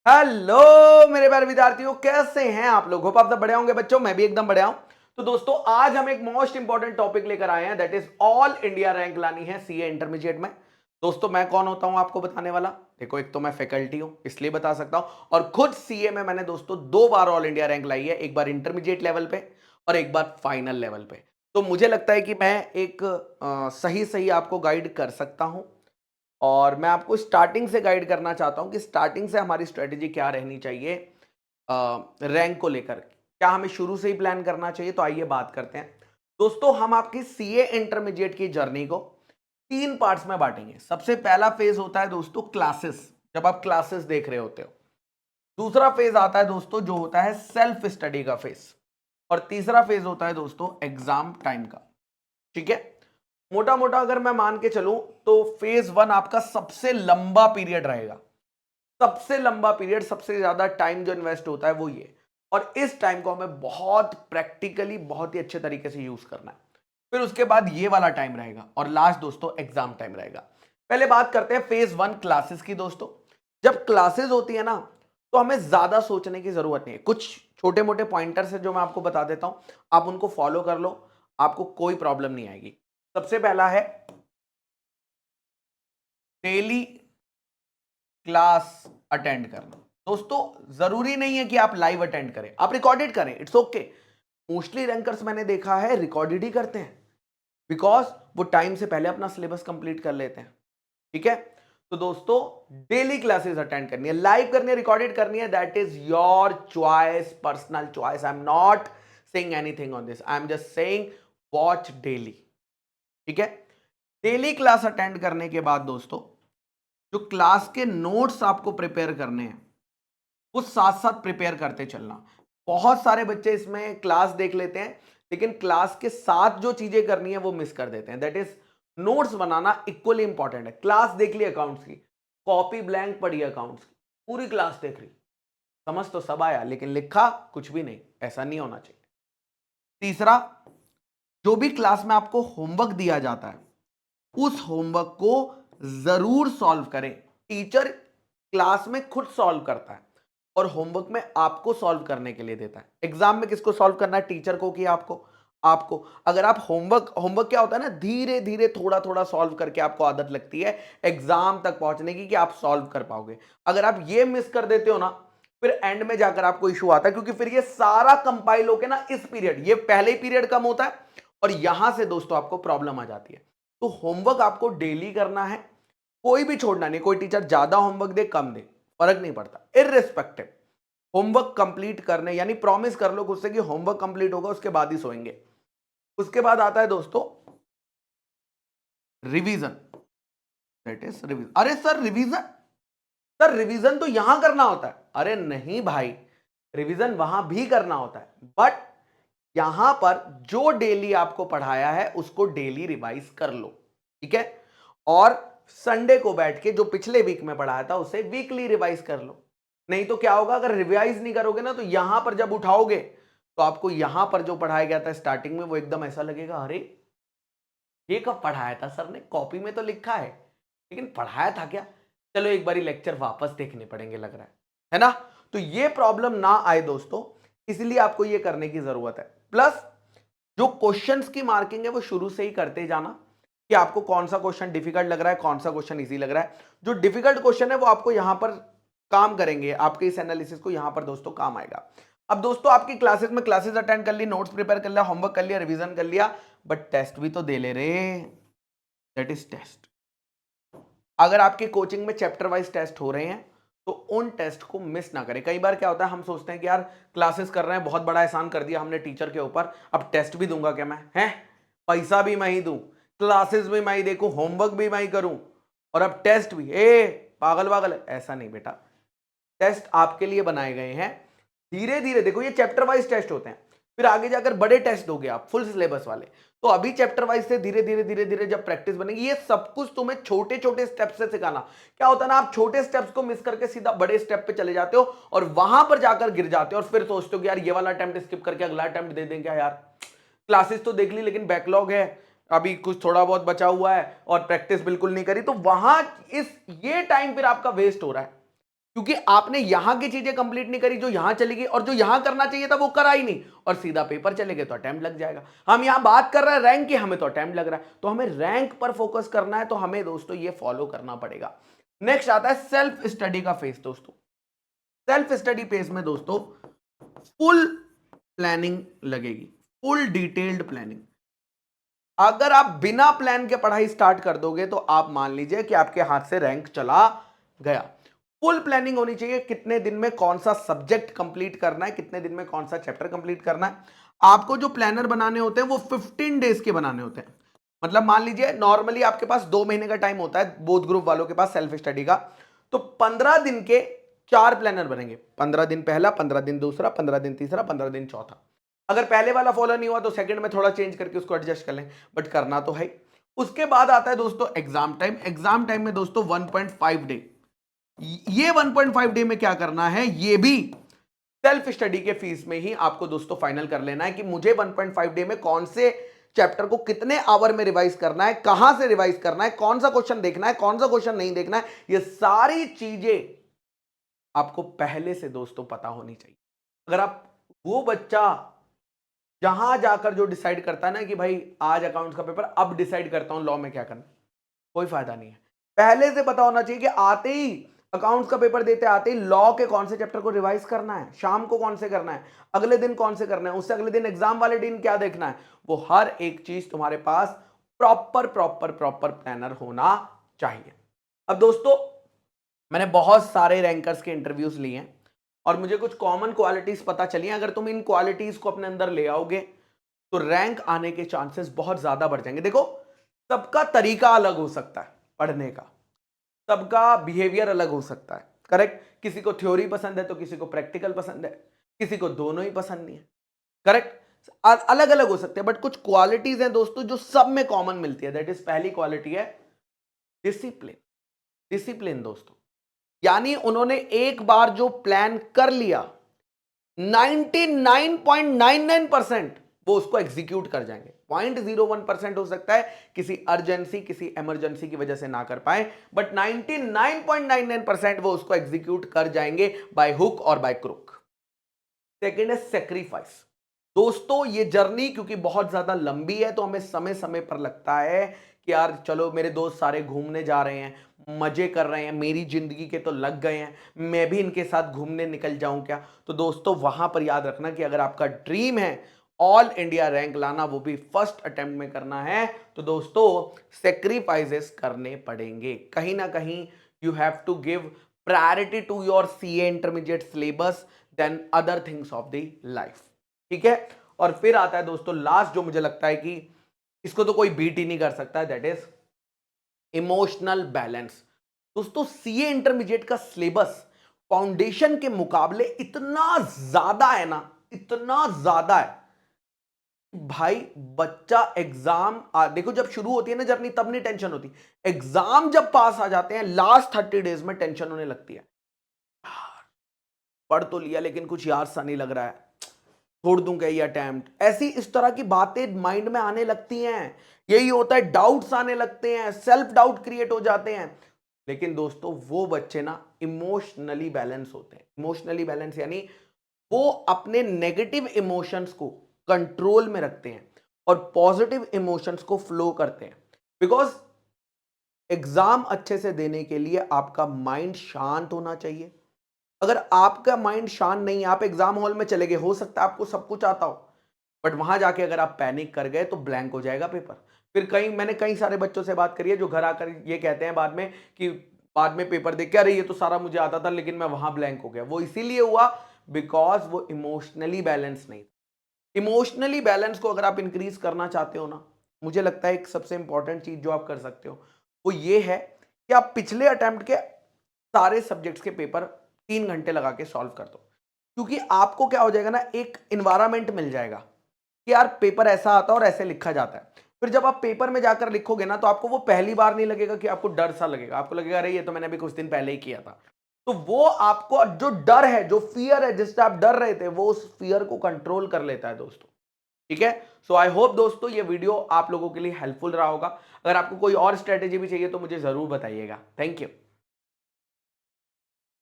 Hello मेरे प्यारे विद्यार्थियों, कैसे हैं आप लोग। होप आप सब बढ़िया होंगे बच्चों। मैं भी एकदम बढ़िया हूं। तो दोस्तों, आज हम एक मोस्ट इंपॉर्टेंट टॉपिक लेकर आए हैं, that is all India rank लानी है सीए इंटरमीडिएट में। दोस्तों, मैं कौन होता हूं आपको बताने वाला। देखो, एक तो मैं फैकल्टी हूं, इसलिए बता सकता हूं, और खुद सीए में मैंने दोस्तों 2 बार ऑल इंडिया रैंक लाई है, एक बार इंटरमीडिएट लेवल पे और एक बार फाइनल लेवल पे। तो मुझे लगता है कि मैं एक सही सही आपको गाइड कर सकता हूं, और मैं आपको स्टार्टिंग से गाइड करना चाहता हूं कि स्टार्टिंग से हमारी स्ट्रेटेजी क्या रहनी चाहिए रैंक को लेकर। क्या हमें शुरू से ही प्लान करना चाहिए? तो आइए बात करते हैं। दोस्तों, हम आपकी सीए इंटरमीडिएट की जर्नी को 3 पार्ट्स में बांटेंगे। सबसे पहला फेज होता है दोस्तों क्लासेस, जब आप क्लासेस देख रहे होते हो। दूसरा फेज आता है दोस्तों जो होता है सेल्फ स्टडी का फेज, और तीसरा फेज होता है दोस्तों एग्जाम टाइम का। ठीक है, मोटा मोटा अगर मैं मान के चलूं तो फेज 1 आपका सबसे लंबा पीरियड रहेगा। सबसे लंबा पीरियड, सबसे ज्यादा टाइम जो इन्वेस्ट होता है वो ये, और इस टाइम को हमें बहुत प्रैक्टिकली बहुत ही अच्छे तरीके से यूज करना है। फिर उसके बाद ये वाला टाइम रहेगा, और लास्ट दोस्तों एग्जाम टाइम रहेगा। पहले बात करते हैं फेज 1 क्लासेस की। दोस्तों, जब क्लासेस होती है ना, तो हमें ज्यादा सोचने की जरूरत नहीं है। कुछ छोटे मोटे पॉइंटर्स है जो मैं आपको बता देता हूं, आप उनको फॉलो कर लो, आपको कोई प्रॉब्लम नहीं आएगी। सबसे पहला है डेली क्लास अटेंड करना। दोस्तों, जरूरी नहीं है कि आप लाइव अटेंड करें, आप रिकॉर्डेड करें, इट्स ओके। मोस्टली रैंकर्स मैंने देखा है रिकॉर्डेड ही करते हैं, बिकॉज वो टाइम से पहले अपना सिलेबस कंप्लीट कर लेते हैं। ठीक है, तो दोस्तों डेली क्लासेस अटेंड करनी है, लाइव करनी है, रिकॉर्डेड करनी है, that is your choice, personal choice. I am not saying anything on this, I am just saying watch daily. ठीक है, डेली क्लास अटेंड करने के बाद दोस्तों जो क्लास के नोट्स आपको प्रिपेयर करने हैं वो साथ साथ प्रिपेयर करते चलना। बहुत सारे बच्चे इसमें क्लास देख लेते हैं, लेकिन क्लास के साथ जो चीजें करनी है वो मिस कर देते हैं, that is notes banana equally important है। क्लास देख ली अकाउंट्स की, कॉपी ब्लैंक पड़ी अकाउंट्स की, पूरी क्लास देख रही, समझ तो सब आया लेकिन लिखा कुछ भी नहीं, ऐसा नहीं होना चाहिए। तीसरा, जो भी क्लास में आपको होमवर्क दिया जाता है उस होमवर्क को जरूर सॉल्व करें। टीचर क्लास में खुद सॉल्व करता है और होमवर्क में आपको सॉल्व करने के लिए देता है। एग्जाम में किसको सॉल्व करना है, टीचर को कि आपको? आपको। अगर आप होमवर्क होमवर्क क्या होता है ना, धीरे धीरे थोड़ा थोड़ा सॉल्व करके आपको आदत लगती है एग्जाम तक पहुंचने की कि आप सॉल्व कर पाओगे। अगर आप ये मिस कर देते हो ना, फिर एंड में जाकर आपको इशू आता है, क्योंकि फिर ये सारा कंपाइल होके ना इस पीरियड, ये पहले ही पीरियड कम होता है और यहां से दोस्तों आपको प्रॉब्लम आ जाती है। तो होमवर्क आपको डेली करना है, कोई भी छोड़ना नहीं। कोई टीचर ज्यादा होमवर्क दे कम दे फर्क नहीं पड़ता, इररिस्पेक्टिव होमवर्क कंप्लीट करने, यानी प्रॉमिस कर लो खुद से कि होमवर्क कंप्लीट होगा उसके बाद ही सोएंगे। उसके बाद आता है दोस्तों रिवीजन, दैट इज रिवीजन। अरे सर रिवीजन, सर रिवीजन तो यहां करना होता है। अरे नहीं भाई, रिवीजन वहां भी करना होता है, बट यहां पर जो डेली आपको पढ़ाया है उसको डेली रिवाइज कर लो। ठीक है, और संडे को बैठ के जो पिछले वीक में पढ़ाया था उसे वीकली रिवाइज कर लो। नहीं तो क्या होगा, अगर रिवाइज नहीं करोगे ना तो यहां पर जब उठाओगे तो आपको यहां पर जो पढ़ाया गया था स्टार्टिंग में वो एकदम ऐसा लगेगा, अरे ये कब पढ़ाया था सर ने, कॉपी में तो लिखा है लेकिन पढ़ाया था क्या। चलो एक बारी लेक्चर वापस देखने पड़ेंगे लग रहा है ना। तो ये प्रॉब्लम ना आए दोस्तों, इसलिए आपको ये करने की जरूरत है। प्लस जो क्वेश्चंस की मार्किंग है वो शुरू से ही करते जाना कि आपको कौन सा क्वेश्चन डिफिकल्ट लग रहा है, कौन सा क्वेश्चन इजी लग रहा है। जो डिफिकल्ट क्वेश्चन है वो आपको यहां पर काम करेंगे, आपके इस एनालिसिस को यहां पर दोस्तों काम आएगा। अब दोस्तों आपकी क्लासेस में क्लासेस अटेंड कर ली, नोट्स प्रिपेयर कर लिया, होमवर्क कर लिया, रिवीजन कर लिया, बट टेस्ट भी तो दे ले रे, दैट इज टेस्ट। अगर आपके कोचिंग में चैप्टर वाइज टेस्ट हो रहे हैं तो उन टेस्ट को मिस ना करें। कई बार क्या होता है, हम सोचते हैं कि यार क्लासेस कर रहे हैं, बहुत बड़ा एहसान कर दिया हमने टीचर के ऊपर, अब टेस्ट भी दूंगा क्या मैं, हैं पैसा भी मैं ही दूं, क्लासेस भी मैं ही देखूं, होमवर्क भी मैं ही करूं, और अब टेस्ट भी, ए पागल पागल है। ऐसा नहीं बेटा, टेस्ट आपके लिए बनाए गए हैं। धीरे धीरे देखो, ये चैप्टर वाइज टेस्ट होते हैं, फिर आगे जाकर बड़े टेस्ट दोगे आप फुल सिलेबस वाले। तो अभी चैप्टर वाइज से धीरे धीरे धीरे धीरे जब प्रैक्टिस बनेगी, ये सब कुछ तुम्हें छोटे छोटे स्टेप से सिखाना। क्या होता है ना, आप छोटे स्टेप्स को मिस करके सीधा बड़े स्टेप पे चले जाते हो और वहां पर जाकर गिर जाते हो, और फिर सोचते हो कि यार ये वाला अटेम्प्ट स्किप करके अगला अटेम्प्ट दे दें क्या यार, क्लासेस तो देख ली लेकिन बैकलॉग है, अभी कुछ थोड़ा बहुत बचा हुआ है और प्रैक्टिस बिल्कुल नहीं करी, तो वहां इस ये टाइम फिर आपका वेस्ट हो रहा है। क्योंकि आपने यहां की चीजें कंप्लीट नहीं करी, जो यहां चली गई, और जो यहां करना चाहिए था वो करा ही नहीं, और सीधा पेपर चले गए तो अटेम्प्ट लग जाएगा। हम यहां बात कर रहे हैं रैंक की, हमें तो अटेम्प्ट लग रहा है, तो हमें रैंक पर फोकस करना है, तो हमें दोस्तों ये फॉलो करना पड़ेगा। नेक्स्ट आता है सेल्फ स्टडी का फेज। दोस्तों सेल्फ स्टडी फेज में दोस्तों फुल प्लानिंग लगेगी, फुल डिटेल्ड प्लानिंग। अगर आप बिना प्लान के पढ़ाई स्टार्ट कर दोगे तो आप मान लीजिए कि आपके हाथ से रैंक चला गया। फुल प्लानिंग होनी चाहिए, कितने दिन में कौन सा सब्जेक्ट कंप्लीट करना है, कितने दिन में कौन सा चैप्टर कंप्लीट करना है। आपको जो प्लानर बनाने होते हैं वो 15 डेज के बनाने होते हैं। मतलब मान लीजिए नॉर्मली आपके पास 2 महीने का टाइम होता है बोथ ग्रुप वालों के पास सेल्फ स्टडी का, तो 15 दिन के 4 प्लानर बनेंगे। 15 दिन पहला, 15 दिन दूसरा, 15 दिन तीसरा, 15 दिन चौथा। अगर पहले वाला फॉलो नहीं हुआ तो सेकंड में थोड़ा चेंज करके उसको एडजस्ट कर लें, बट करना तो है। उसके बाद आता है दोस्तों एग्जाम टाइम। एग्जाम टाइम में दोस्तों 1.5 डे। ये 1.5 डे में क्या करना है, ये भी सेल्फ स्टडी के फीस में ही आपको दोस्तों फाइनल कर लेना है कि मुझे 1.5 डे में कौन से चैप्टर को कितने आवर में रिवाइज करना है, कहां से रिवाइज करना है, कौन सा क्वेश्चन देखना है, कौन सा क्वेश्चन नहीं देखना है। ये सारी चीजें आपको पहले से दोस्तों पता होनी चाहिए। अगर आप वो बच्चा जहां जाकर जो डिसाइड करता है ना कि भाई आज अकाउंट्स का पेपर, अब डिसाइड करता हूं लॉ में क्या करना, कोई फायदा नहीं है। पहले से पता होना चाहिए कि आते ही अकाउंट्स का पेपर देते आते ही लॉ के कौन से चैप्टर को रिवाइज करना है, शाम को कौन से करना है, अगले दिन कौन से करना है, उससे अगले दिन एग्जाम वाले दिन क्या देखना है, वो हर एक चीज तुम्हारे पास प्रॉपर प्रॉपर प्रॉपर प्लानर होना चाहिए। अब दोस्तों मैंने बहुत सारे रैंकर्स के इंटरव्यूज लिए हैं और मुझे कुछ कॉमन क्वालिटीज पता चली हैं। अगर तुम इन क्वालिटीज को अपने अंदर ले आओगे तो रैंक आने के चांसेस बहुत ज्यादा बढ़ जाएंगे। देखो सबका तरीका अलग हो सकता है पढ़ने का, सबका बिहेवियर अलग हो सकता है, करेक्ट। किसी को थ्योरी पसंद है तो किसी को प्रैक्टिकल पसंद है, किसी को दोनों ही पसंद नहीं है, करेक्ट। अलग अलग हो सकते हैं, बट कुछ क्वालिटीज हैं दोस्तों जो सब में कॉमन मिलती है। दैट इज पहली क्वालिटी है डिसिप्लिन। डिसिप्लिन दोस्तों, यानी उन्होंने एक बार जो प्लान कर लिया 99.99% वो उसको एग्जीक्यूट कर जाएंगे। 0.01% हो सकता है किसी अर्जेंसी किसी इमरजेंसी की वजह से ना कर पाए, बट 99.99% वो उसको एग्जीक्यूट कर जाएंगे बाय हुक और बाय क्रुक। सेकेंड है सेक्रीफाइस। दोस्तों ये जर्नी क्योंकि बहुत ज्यादा लंबी है तो हमें समय समय पर लगता है कि यार चलो मेरे दोस्त सारे घूमने जा रहे हैं, मजे कर रहे हैं, मेरी जिंदगी के तो लग गए हैं, मैं भी इनके साथ घूमने निकल जाऊं क्या। तो दोस्तों वहां पर याद रखना कि अगर आपका ड्रीम है ऑल इंडिया रैंक लाना, वो भी फर्स्ट अटेम्प्ट में करना है, तो दोस्तों सेक्रीफाइसेस करने पड़ेंगे। कहीं ना कहीं you have to give priority to your CA intermediate syllabus than other things of the life, ठीक है। और फिर आता है दोस्तों लास्ट, जो मुझे लगता है कि इसको तो कोई बीट ही नहीं कर सकता, दैट इज इमोशनल बैलेंस। दोस्तों सीए इंटरमीडिएट का सिलेबस फाउंडेशन के मुकाबले इतना ज्यादा है ना, इतना ज्यादा है भाई। बच्चा एग्जाम देखो जब शुरू होती है ना जर्नी तब नहीं टेंशन होती, एग्जाम जब पास आ जाते हैं लास्ट 30 डेज में टेंशन होने लगती है। पढ़ तो लिया लेकिन कुछ याद सा नहीं लग रहा है, छोड़ दूं क्या ये अटेम्प्ट, ऐसी इस तरह की बातें माइंड में आने लगती हैं। यही होता है, डाउट्स आने लगते हैं, सेल्फ डाउट क्रिएट हो जाते हैं। लेकिन दोस्तों वो बच्चे ना इमोशनली बैलेंस होते हैं। इमोशनली बैलेंस यानी वो अपने नेगेटिव इमोशंस को कंट्रोल में रखते हैं और पॉजिटिव इमोशंस को फ्लो करते हैं। बिकॉज एग्जाम अच्छे से देने के लिए आपका माइंड शांत होना चाहिए। अगर आपका माइंड शांत नहीं है, आप एग्जाम हॉल में चले गए, हो सकता है आपको सब कुछ आता हो, बट वहां जाके अगर आप पैनिक कर गए तो ब्लैंक हो जाएगा पेपर। फिर मैंने कई सारे बच्चों से बात करी है जो घर आकर ये कहते हैं बाद में कि बाद में पेपर देख के अरे ये तो सारा मुझे आता था लेकिन मैं वहां ब्लैंक हो गया। वो इसीलिए हुआ बिकॉज वो इमोशनली बैलेंस नहीं। इमोशनली बैलेंस को अगर आप इंक्रीज करना चाहते हो ना, मुझे लगता है एक सबसे इंपॉर्टेंट चीज जो आप कर सकते हो वो ये है कि आप पिछले अटेम्प्ट के सारे सब्जेक्ट्स के पेपर 3 घंटे लगा के सॉल्व कर दो। क्योंकि आपको क्या हो जाएगा ना, एक इन्वायरमेंट मिल जाएगा कि यार पेपर ऐसा आता है और ऐसे लिखा जाता है। फिर जब आप पेपर में जाकर लिखोगे ना तो आपको वो पहली बार नहीं लगेगा कि आपको डर सा लगेगा, आपको लगेगा अरे ये तो मैंने अभी कुछ दिन पहले ही किया था। तो वो आपको जो डर है, जो फियर है, जिससे आप डर रहे थे, वो उस फियर को कंट्रोल कर लेता है दोस्तों, ठीक है। सो आई होप दोस्तों ये वीडियो आप लोगों के लिए हेल्पफुल रहा होगा। अगर आपको कोई और स्ट्रेटेजी भी चाहिए तो मुझे जरूर बताइएगा। Thank you.